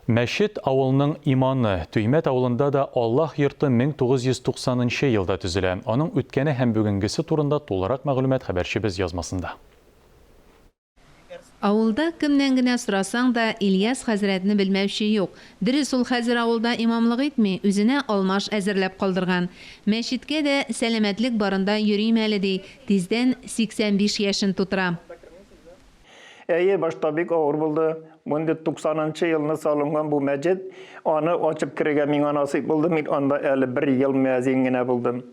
Мәшит авылының иманы. Түймәт авылында да Аллах йорты 1990 елда төзелә. Аның үткәне һәм бүгенгесе турында тулырак мәгълүмат хәбәрчебез язмасында. Авылда кемнән генә сорасаң да Ильяс хәзрәтне белмәүче юк. Дөрес, ул хәзер авылда имамлык итми, үзенә алмаш әзерләп калдырган. Мәчеткә дә сәламәтлек барында йөрим әле ди. Тиздән 85 яшен тутыра. Әйе, башта бик авыр булды. 1990 елны салынган бу мәчет, аны ачып кирергә миңа насыйп булды. Мин анда әле 1 ел мөәзин генә булдым.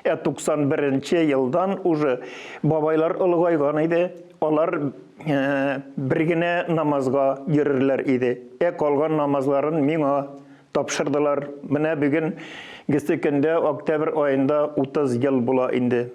91 елдан уже бабайлар олыгайган иде. Алар бер генә намазга йөрерләр иде. Калган намазларын миңа тапшырдылар. Менә бүген көндә октябрь айында 30 ел була инде.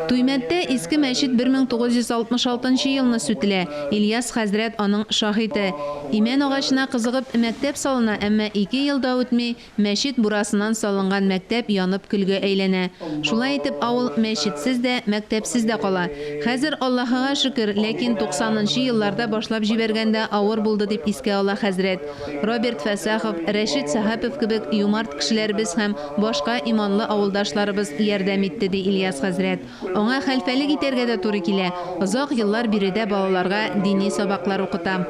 Туймәттә иске мәчет 1966 елны сүтелә. Ильяс хәзрәт аның шаһиде. Имән агачына кызыгып мәктәп салына, әмма 2 елда үтми мәчет бурасыннан салынган мәктәп янып көлгә әйләнә. Шулай итеп авыл мәчетсез дә, мәктәпсез дә кала. Хәзер Аллаһыга шөкер, ләкин 90 елларда башлап җибәргәндә авыр булды дип искә ала хәзрәт. Роберт Фәсахов, Рәшит Сәхәпов кебек юмарт кешеләрбез һәм башка иманлы авылдашларыбыз ярдәм итте ди Ильяс хәзрәт. Аңа хәлфәлек итәргә дә туры килә. Озак еллар биредә балаларга дини сабаклар укыта.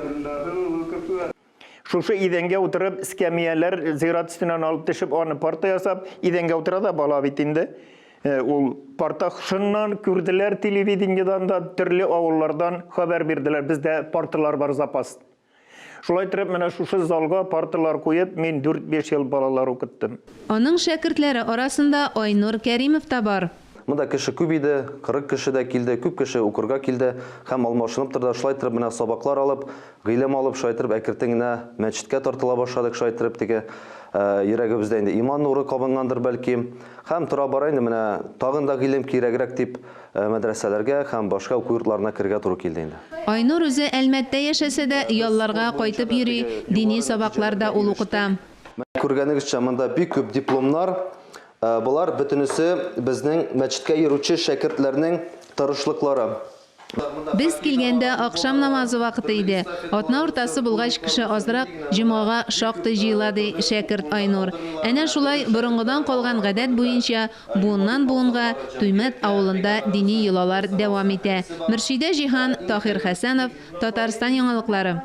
Шушы идәнгә утырып, эскәмияләр зират өстеннән алып төшеп, аны парта ясап, идәнгә утыра да бала бит инде. Ул парта шуннан күрделәр телевидениедан да, төрле авыллардан хәбәр бирделәр. Бездә парталар бар запас. Шулай итеп, менә шушы залга парталар куеп, мин 4-5 ел балалар укыттым. Аның шәкертләре арасында Айнур Кәримов та бар. Монда кеше күп иде, 40 кеше дә килде, күп кеше укырга килде, һәм алмашынып торды. Шулай итеп, менә сабаклар алып, гыйлем алып, шулай итеп, әкертен генә мәчеткә тартыла башладык, шулай итеп, теге йөрәгебездә инде иман нуры кабынгандыр бәлки. Һәм тора бара инде, менә тагын да гыйлем кирәгрәк дип мәдрәсәләргә һәм башка уку йортларына кергә туры килде инде. Айнур үзе Әлмәттә яшәсә дә, ялларга кайтып йөри, дини сабакларда ул укыта. Күргәнегезчә, монда бик күп дипломнар. Булар бөтенесе безнең мәчеткә йөрүче шәкертләрнең тырышлыклары. Без килгәндә акшам намазы вакыты иде. Атна уртасы булгач кеше азрак җомгага шактый җыела ди шәкерт Айнур. Әнә шулай борынгыдан калган гадәт буенча буыннан буынга Туймәт авылында дини йолалар дәвам итә. Мөршидә Җиһан, Таһир Хәсәнов, Татарстан яңалыклары.